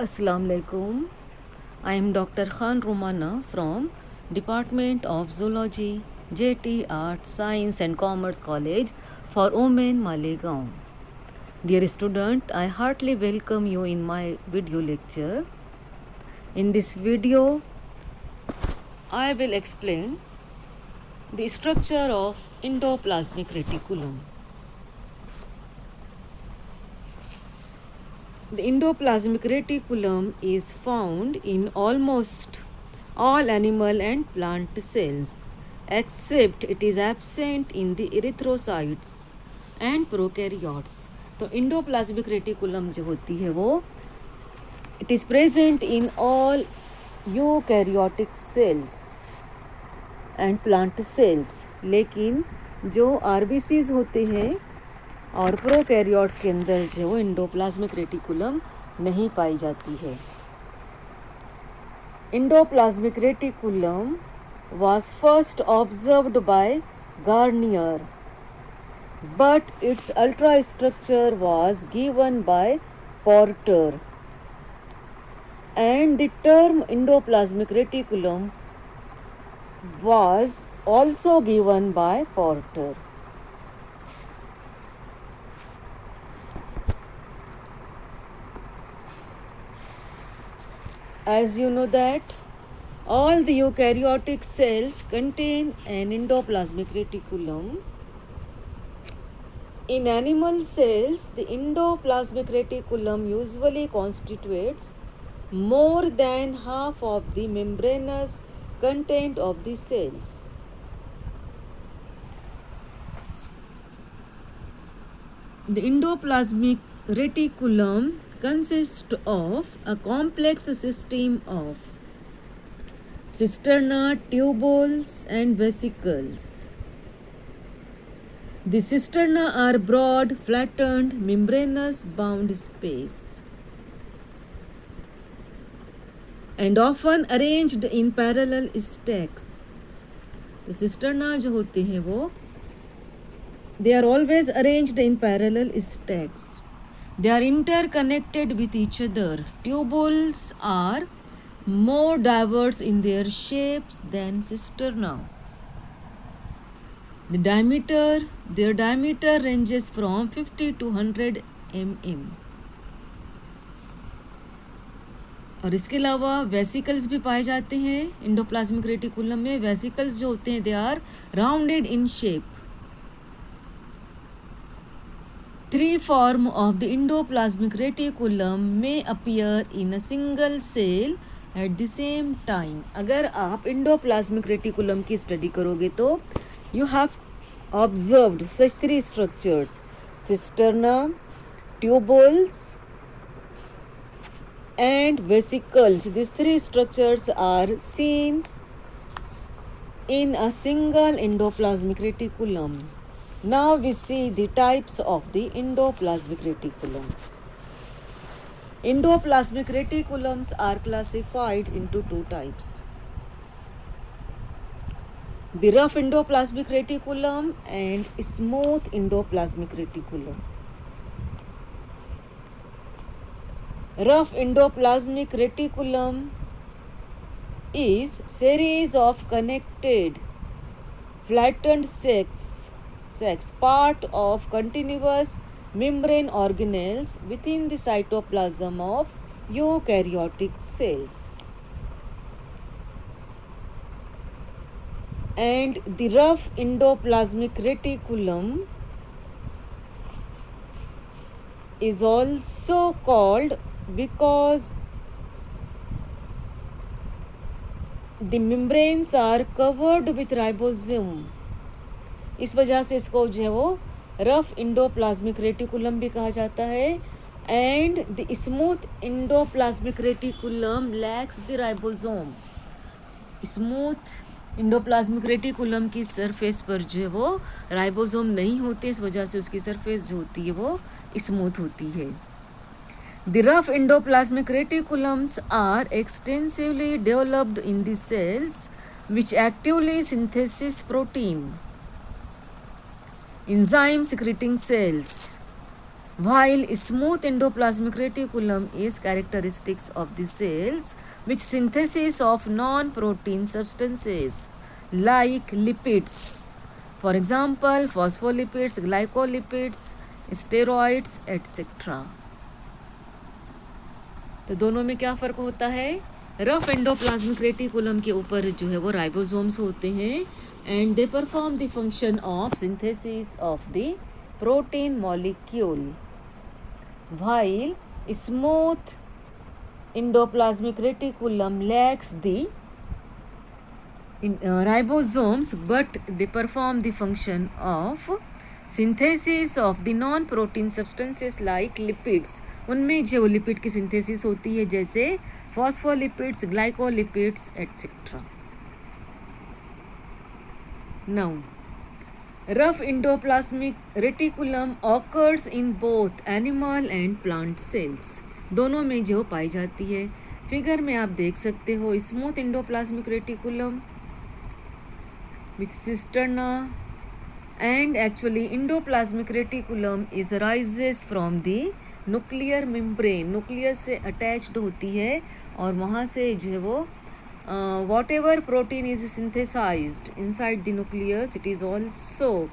Assalamu alaikum. I am Dr. Khan Romana from Department of Zoology, JT Arts, Science and Commerce College for Women, Malegaon. Dear student, I heartily welcome you in my video lecture. In this video, I will explain the structure of endoplasmic reticulum. The endoplasmic reticulum is found in almost all animal and plant cells, except it is absent in the erythrocytes and prokaryotes. तो endoplasmic reticulum जो होती है वो it is present in all eukaryotic cells and plant cells, लेकिन जो RBCs होते हैं और प्रोकैरियोट्स के अंदर जो एंडोप्लाज्मिक रेटिकुलम नहीं पाई जाती है. Endoplasmic reticulum was first observed by Garnier, but its ultrastructure was given by Porter, and the term endoplasmic reticulum was also given by Porter. As you know that all the eukaryotic cells contain an endoplasmic reticulum. In animal cells, the endoplasmic reticulum usually constitutes more than half of the membranous content of the cells. The endoplasmic reticulum consists of a complex system of cisterna, tubules, and vesicles. The cisterna are broad, flattened, membranous bound space and often arranged in parallel stacks. The cisterna जो होते हैं वो they are always arranged in parallel stacks. They are interconnected with each other. Tubules are more diverse in their shapes than cisterna. Their diameter ranges from 50 to 100 mm. और इसके अलावा vesicles भी पाए जाते हैं एंडोप्लाज्मिक रेटिकुलम में. Vesicles जो होते हैं they are rounded in shape. Three forms of the endoplasmic reticulum may appear in a single cell at the same time. अगर आप endoplasmic reticulum की स्टडी करोगे तो you have observed such three structures: cisterna, tubules, and vesicles. These three structures are seen in a single endoplasmic reticulum. Now we see the types of the endoplasmic reticulum. Endoplasmic reticulums are classified into two types: the rough endoplasmic reticulum and smooth endoplasmic reticulum. Rough endoplasmic reticulum is series of connected flattened sacs part of continuous membrane organelles within the cytoplasm of eukaryotic cells. And the rough endoplasmic reticulum is also called because the membranes are covered with ribosome. इस वजह से इसको जो है वो rough endoplasmic reticulum भी कहा जाता है. And the smooth endoplasmic reticulum lakhs the ribosome. Smooth endoplasmic reticulum की सरफेस पर जो है वो राइबोसोम नहीं होते, इस वजह से उसकी सरफेस जो होती है वो स्मूथ होती है. The rough endoplasmic reticulums are extensively developed in the cells which actively synthesis protein. Enzyme secreting cells while smooth endoplasmic reticulum is characteristics of the cells which synthesis of non-protein substances like lipids, for example phospholipids, glycolipids, steroids etc. तो दोनों में क्या फ़र्क होता है? Rough endoplasmic reticulum के ऊपर जो है वो राइबोसोम्स होते हैं and they perform the function of synthesis of the protein molecule, while smooth endoplasmic reticulum lacks the ribosomes but they perform the function of synthesis of the non-protein substances like lipids. उनमें जो lipid की synthesis होती है जैसे phospholipids, glycolipids etcetera. Now, rough endoplasmic reticulum occurs in both animal and plant cells. दोनों में जो पाई जाती है. फिगर में आप देख सकते हो smooth endoplasmic reticulum with cisterna, and actually endoplasmic reticulum is arises from the nuclear membrane. nucleus से attached होती है और वहाँ से जो है वो whatever protein is synthesized inside the nucleus, it is also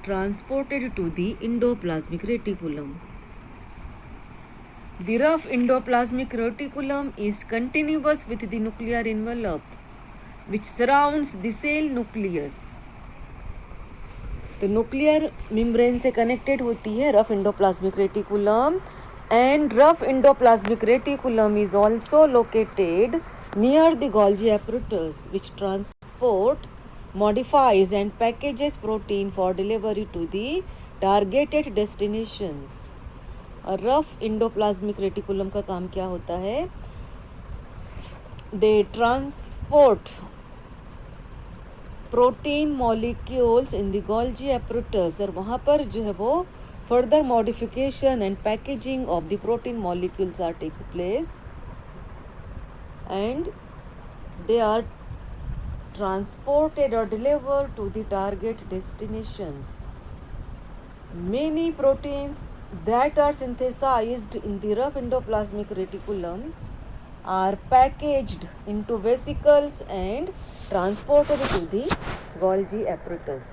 transported to the endoplasmic reticulum. The rough endoplasmic reticulum is continuous with the nuclear envelope which surrounds the cell nucleus. तो nuclear membrane से connected होती है rough endoplasmic reticulum, and rough endoplasmic reticulum is also located near the Golgi apparatus which transport, modifies and packages protein for delivery to the targeted destinations. और rough endoplasmic reticulum का काम क्या होता है? They transport protein molecules in the Golgi apparatus, और वहाँ पर जो है वो further modification and packaging of the protein molecules are takes place and they are transported or delivered to the target destinations. Many proteins that are synthesized in the rough endoplasmic reticulums are packaged into vesicles and transported to the Golgi apparatus.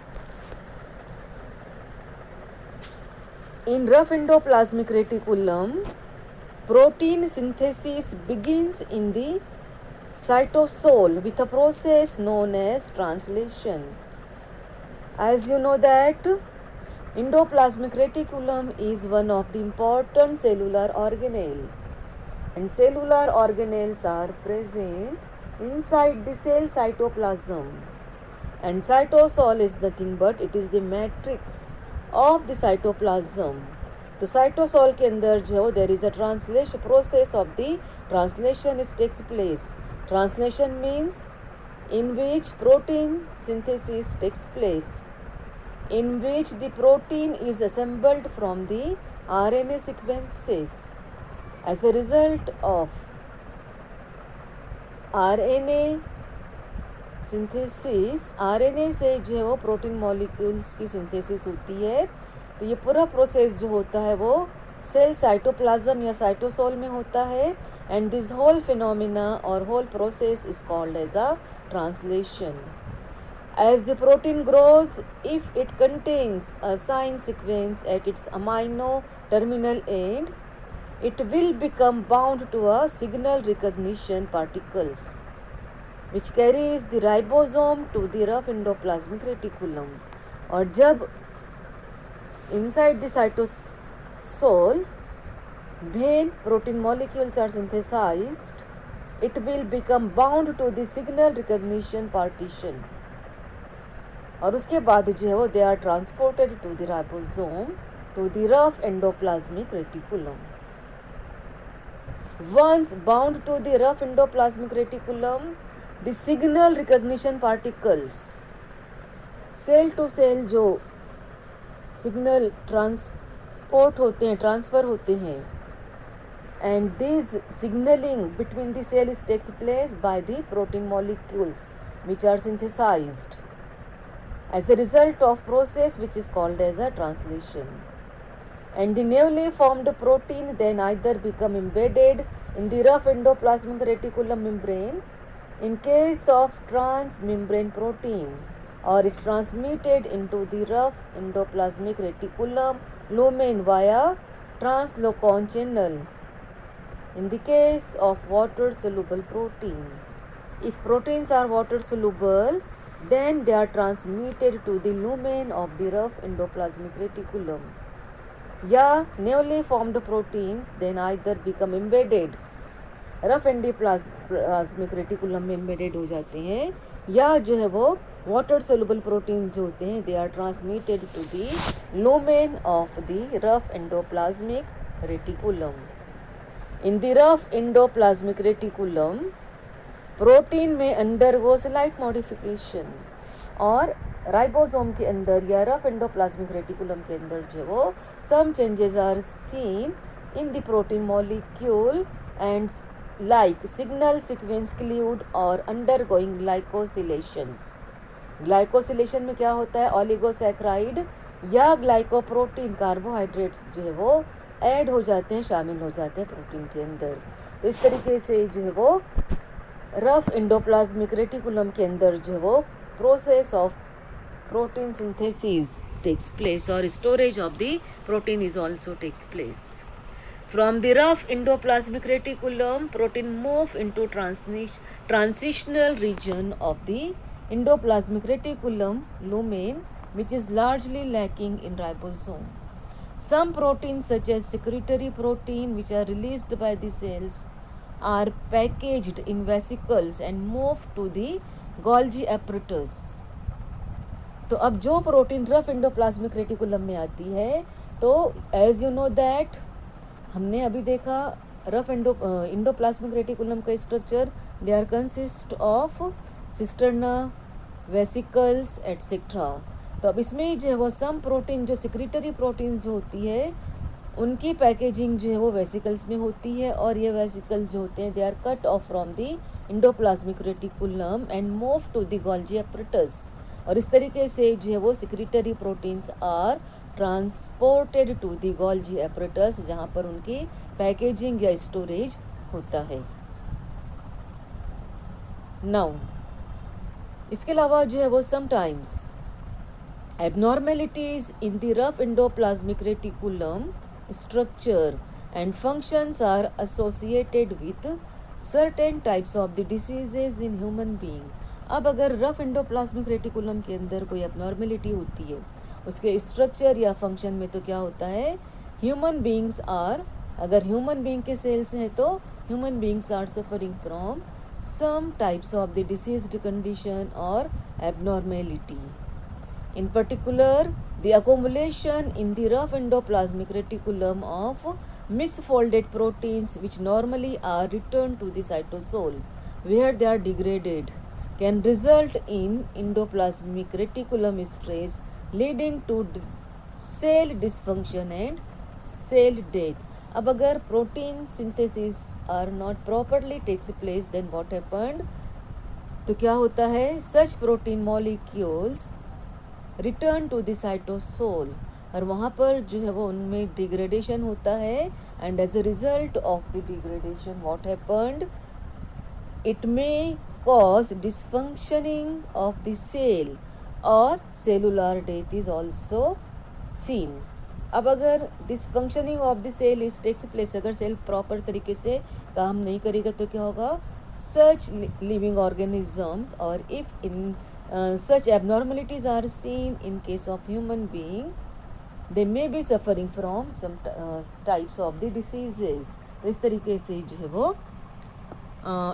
In rough endoplasmic reticulum, protein synthesis begins in the cytosol with a process known as translation. As you know that endoplasmic reticulum is one of the important cellular organelle, and cellular organelles are present inside the cell cytoplasm, and cytosol is nothing but it is the matrix of the cytoplasm. तो cytosol के अंदर जो there is a translation process of the translation is takes place. Translation means in which protein synthesis takes place, in which the protein is assembled from the RNA sequences. As a result of RNA synthesis, RNA से जो है वो protein molecules की synthesis होती है. तो ये पूरा प्रोसेस जो होता है वो सेल साइटोप्लाज्म या साइटोसोल में होता है, and this whole phenomena or whole process is called as a translation. As the protein grows, if it contains a sign sequence at its amino terminal end, it will become bound to a signal recognition particles which carries the ribosome to the rough endoplasmic reticulum. और जब inside the cytosol when protein molecules are synthesized, it will become bound to the signal recognition partition, और उसके बाद जो है वो they are transported to the ribosome to the rough endoplasmic reticulum. Once bound to the rough endoplasmic reticulum, the signal recognition particles cell to cell जो signal transport होते हैं, transfer होते हैं, and this signaling between the cells takes place by the protein molecules which are synthesized as a result of process which is called as a translation. and the newly formed protein then either become embedded in the rough endoplasmic reticulum membrane in case of transmembrane protein, or it transmitted into the rough endoplasmic reticulum lumen via translocon channel in the case of water soluble protein. If proteins are water soluble, then they are transmitted to the lumen of the rough endoplasmic reticulum. या newly formed proteins then either become embedded, rough endoplasmic reticulum में embedded हो जाते हैं, या जो है वो water soluble proteins जो होते हैं they are transmitted to the lumen of the rough endoplasmic reticulum. In the rough endoplasmic reticulum protein में अंडरगो स्लाइट मॉडिफिकेशन, और राइबोसोम के अंदर या रफ एंडोप्लाज्मिक रेटिकुलम के अंदर जो वो some changes are seen in the protein molecule and like signal sequence cleaved और undergoing glycosylation. ग्लाइकोसिलेशन में क्या होता है, ओलिगोसैक्राइड या ग्लाइकोप्रोटीन कार्बोहाइड्रेट्स जो है वो ऐड हो जाते हैं, शामिल हो जाते हैं प्रोटीन के अंदर. तो इस तरीके से जो है वो रफ एंडोप्लाज्मिक रेटिकुलम के अंदर जो है वो process of protein synthesis takes place और storage of the protein is also takes place. From the rough endoplasmic reticulum, protein move into transitional region of the endoplasmic reticulum lumen, which is largely lacking in ribosome. Some proteins such as secretory protein, which are released by the cells, are packaged in vesicles and moved to the Golgi apparatus. तो अब जो protein rough endoplasmic reticulum में आती है, तो as you know that हमने अभी देखा रफ एंडोप्लाज्मिक रेटिकुलम का structure, they are consist of cisterna, vesicles etcetera. तो अब इसमें जो है वो सम प्रोटीन जो सिक्रेटरी प्रोटीन जो होती है उनकी पैकेजिंग जो है वो वेसिकल्स में होती है, और ये वेसिकल्स जो होते हैं they are cut off from the endoplasmic reticulum and move to the Golgi apparatus. और इस तरीके से जो है वो secretory proteins are transported to the Golgi apparatus, जहाँ पर उनकी पैकेजिंग या स्टोरेज होता है. नाउ इसके अलावा जो है वो sometimes abnormalities in the rough endoplasmic reticulum structure and functions are associated with certain types of the diseases in human being. अब अगर रफ एंडोप्लाज्मिक रेटिकुलम के अंदर कोई एबनॉर्मेलिटी होती है उसके स्ट्रक्चर या फंक्शन में, तो क्या होता है, ह्यूमन बीइंग्स आर, अगर ह्यूमन बीइंग के सेल्स हैं तो human beings are suffering from some types of the diseased condition और abnormality. In particular the accumulation in the rough endoplasmic reticulum of misfolded proteins which normally are returned to the cytosol where they are degraded can result in endoplasmic reticulum stress leading to cell dysfunction and cell death. अब अगर protein synthesis are not properly takes place, then what happened? तो क्या होता है, such protein molecules return to the cytosol, और वहाँ पर जो है वो उनमें डिग्रेडेशन होता है, and as a result of the degradation what happened, it may cause dysfunctioning of the cell और cellular death is also seen. अब अगर dysfunctioning of the cell is takes place, अगर सेल प्रॉपर तरीके से काम नहीं करेगा तो क्या होगा, सच लिविंग ऑर्गेनिजम्स और if in such abnormalities are seen in case of human being, they may be suffering from some types of the diseases. तो इस तरीके से जो है वो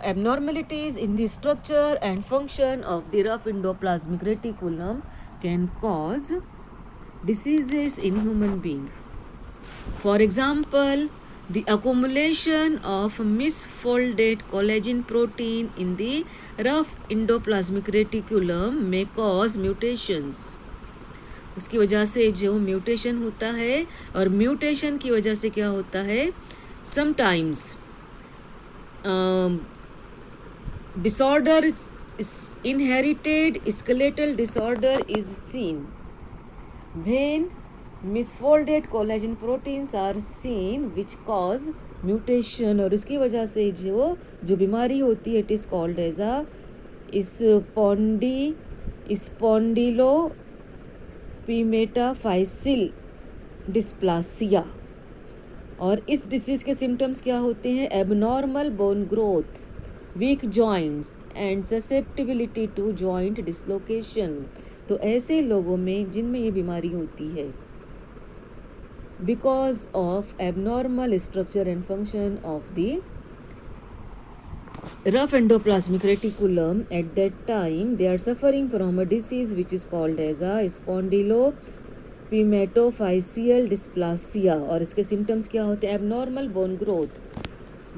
abnormalities in the structure and function of the rough endoplasmic reticulum can cause diseases in human being. For example, the accumulation of misfolded collagen protein in the rough endoplasmic reticulum may cause mutations. उसकी वजह से जो mutation होता है, और mutation की वजह से क्या होता है, sometimes disorder is inherited skeletal disorder is seen when misfolded collagen proteins are seen which cause mutation, और इसकी वजह से जो बीमारी होती है it is called as a spondyloepimetaphyseal dysplasia. और इस डिसीज़ के सिम्टम्स क्या होते हैं? Abnormal bone growth, weak joints and susceptibility to joint dislocation. तो ऐसे लोगों में जिनमें ये बीमारी होती है because of abnormal structure and function of the rough endoplasmic reticulum, at that time they are suffering from a disease which is called as a spondylopimetaphyseal dysplasia। और इसके सिम्टम्स क्या होते हैं? एबनॉर्मल बोन ग्रोथ,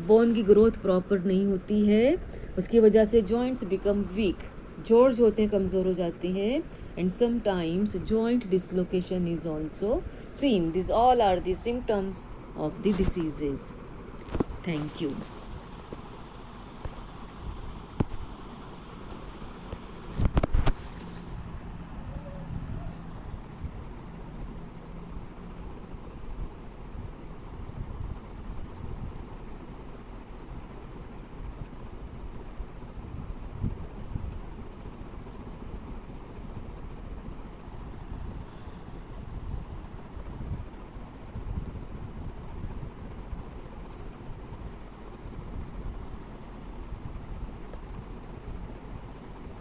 बोन की growth proper नहीं होती है, उसकी वजह से जॉइंट्स बिकम वीक, जोड़ जो होते हैं कमज़ोर हो जाते हैं, and sometimes joint dislocation is also seen. This all are the symptoms of the diseases. Thank you.